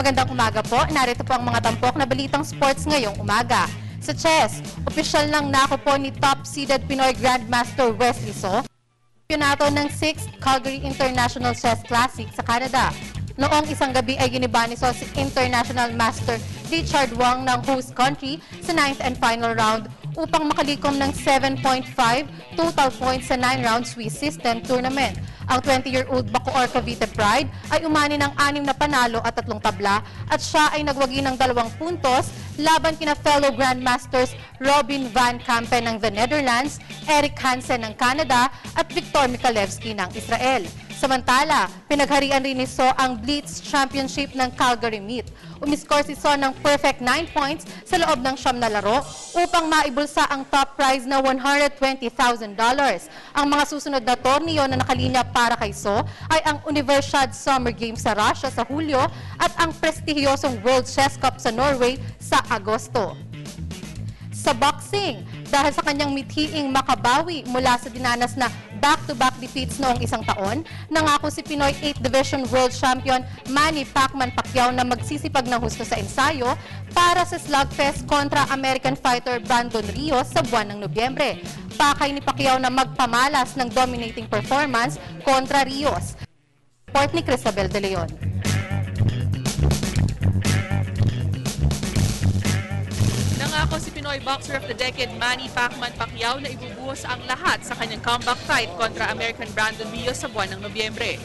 Magandang umaga po. Narito po ang mga tampok na balitang sports ngayong umaga. Sa chess, opisyal ng nako po ni top-seeded Pinoy Grandmaster Wesley So, Pionato ng 6th Calgary International Chess Classic sa Canada. Noong isang gabi ay giniba ni So si International Master Richard Wong ng host country sa 9th and final round upang makalikom ng 7.5 total points sa 9-round Swiss System Tournament. Ang 20-year-old Bacoor Cavite Pride ay umani ng 6 na panalo at 3 tabla at siya ay nagwagi ng 2 puntos laban kina fellow Grandmasters Robin Van Kampen ng The Netherlands, Eric Hansen ng Canada at Viktor Mikalevsky ng Israel. Samantala, pinagharian rin ni So ang Blitz Championship ng Calgary Meet. Umiscore si So ng perfect 9 points sa loob ng 9 na laro upang maibulsa ang top prize na $120,000. Ang mga susunod na torneo na nakalinya para kay So ay ang Universiade Summer Games sa Russia sa Hulyo at ang prestihiyosong World Chess Cup sa Norway sa Agosto. Sa boxing, dahil sa kanyang mithiing makabawi mula sa dinanas na back-to-back defeats noong isang taon, nangako si Pinoy 8th Division World Champion Manny Pacquiao na magsisipag ng husto sa ensayo para sa slugfest kontra American fighter Brandon Rios sa buwan ng Nobyembre. Pakay ni Pacquiao na magpamalas ng dominating performance kontra Rios. Report ni Crisabel De Leon. Nangako si Pinoy Boxer of the Decade Manny Pacquiao na ibubuhos ang lahat sa kanyang comeback fight kontra American Brandon Rios sa buwan ng Nobyembre.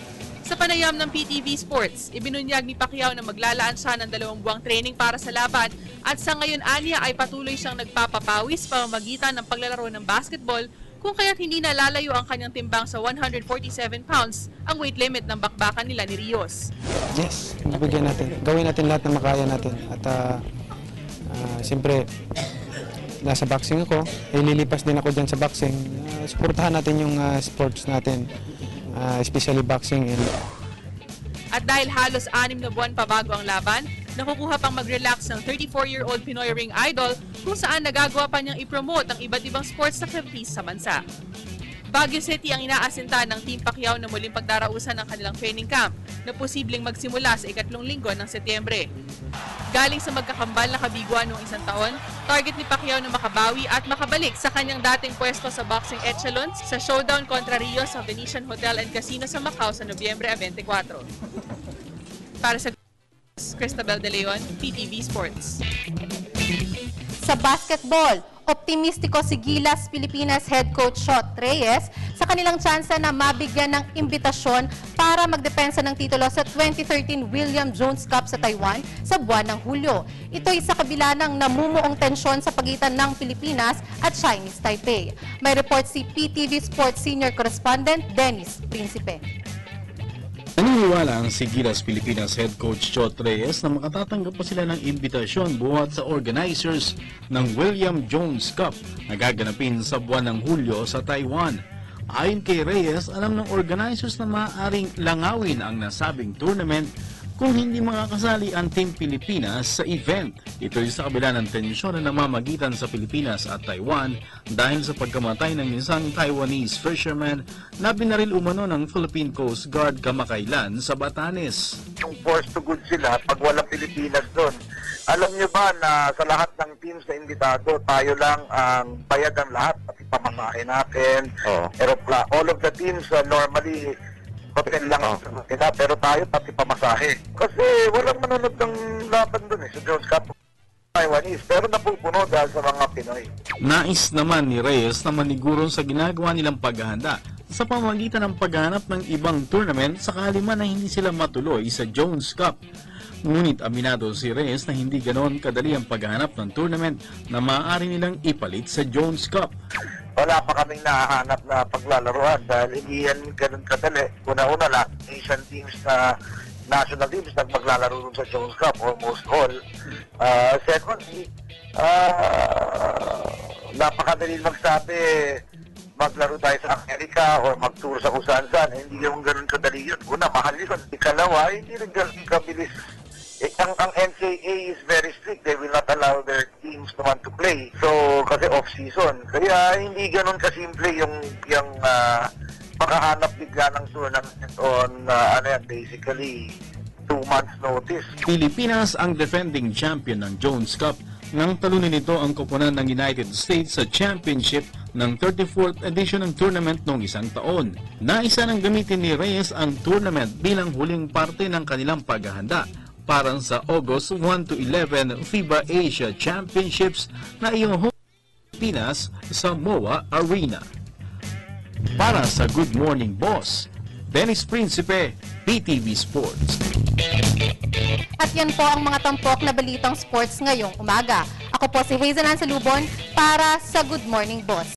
Sa panayam ng PTV Sports, ibinunyag ni Pacquiao na maglalaan siya ng 2 buwang training para sa laban at sa ngayon anya ay patuloy siyang nagpapapawis pamamagitan ng paglalaro ng basketball kung kaya't hindi na lalayo ang kanyang timbang sa 147 pounds, ang weight limit ng bakbakan nila ni Rios. Yes, bibigyan natin. Gawin natin lahat na makaya natin at siyempre, nasa boxing ako, lilipas din ako dyan sa boxing. Suportahan natin yung sports natin, especially boxing. At dahil halos 6 na buwan pa bago ang laban, nakukuha pang mag-relax ng 34-year-old Pinoy ring idol kung saan nagagawa pa niyang i-promote ang iba't ibang sports activities sa bansa. Baguio City ang inaasinta ng Team Pacquiao na muling pagdarausan ng kanilang training camp na posibleng magsimula sa 3 linggo ng Setyembre. Galing sa magkakambal na kabiguan noong isang taon, target ni Pacquiao na makabawi at makabalik sa kanyang dating pwesto sa boxing echelons sa showdown kontra Rios sa Venetian Hotel and Casino sa Macau sa Nobyembre 24. Para sa Cristabel De Leon, PTV Sports. Sa basketball, optimistiko si Gilas Pilipinas head coach Shot Reyes sa kanilang tsansa na mabigyan ng imbitasyon para magdepensa ng titulo sa 2013 William Jones Cup sa Taiwan sa buwan ng Hulyo. Ito'y sa kabila ng namumuong tensyon sa pagitan ng Pilipinas at Chinese Taipei. May report si PTV Sports Senior Correspondent Dennis Principe. Naniniwala ang Gilas Pilipinas head coach Chot Reyes na makatatanggap pa sila ng imbitasyon buhat sa organizers ng William Jones Cup na gaganapin sa buwan ng Hulyo sa Taiwan. Ayon kay Reyes, alam ng organizers na maaaring langawin ang nasabing tournament kung hindi makakasali ang Team Pilipinas sa event. Ito ay sa kabila ng tensyon na namamagitan sa Pilipinas at Taiwan dahil sa pagkamatay ng isang Taiwanese fisherman na binaril umano ng Philippine Coast Guard kamakailan sa Batanes. Yung force to good sila pag walang Pilipinas doon. Alam nyo ba na sa lahat ng teams na imbitado, tayo lang ang bayad ng lahat, pati pamamahay natin, all of the teams normally hotel lang sila, pero tayo pati pamasahe. Kasi walang manonood ng laban dun sa Jones Cup. Taiwanese, pero napupuno dahil sa mga Pinoy. Nais naman ni Reyes na maniguron sa ginagawa nilang paghahanda sa pamamagitan ng paghahanap ng ibang tournament sakali man na hindi sila matuloy sa Jones Cup. Ngunit aminado si Reyes na hindi ganoon kadali ang paghahanap ng tournament na maaari nilang ipalit sa Jones Cup. Wala pa kaming nahahanap na paglalaroan dahil hindi yan ganun kadali. Una-una lang, Asian teams na national teams nagmaglalaro dun sa Jones Cup, almost all. Secondly, napakadali magsabi maglaro tayo sa Amerika o mag-tour sa kung saan-saan. Hindi yung ganun kadali yun. Una, mahal yun. Ikalawa, hindi rin ganun kabilis. Ang NCAA is very strict. They will not allow their teams to want to play. So, kasi off-season. Kaya hindi ganun kasimple yung makahanap bigla ng tournament on, basically, 2 months notice. Pilipinas ang defending champion ng Jones Cup nang talunin nito ang koponan ng United States sa championship ng 34th edition ng tournament noong isang taon. Naisa nang gamitin ni Reyes ang tournament bilang huling parte ng kanilang paghahanda para sa August 1 to 11 FIBA Asia Championships na iyong Pilipinas sa MOA Arena. Para sa Good Morning Boss, Dennis Principe, PTV Sports. At yan po ang mga tampok na balitang sports ngayong umaga. Ako po si Hazel Ann Salubon para sa Good Morning Boss.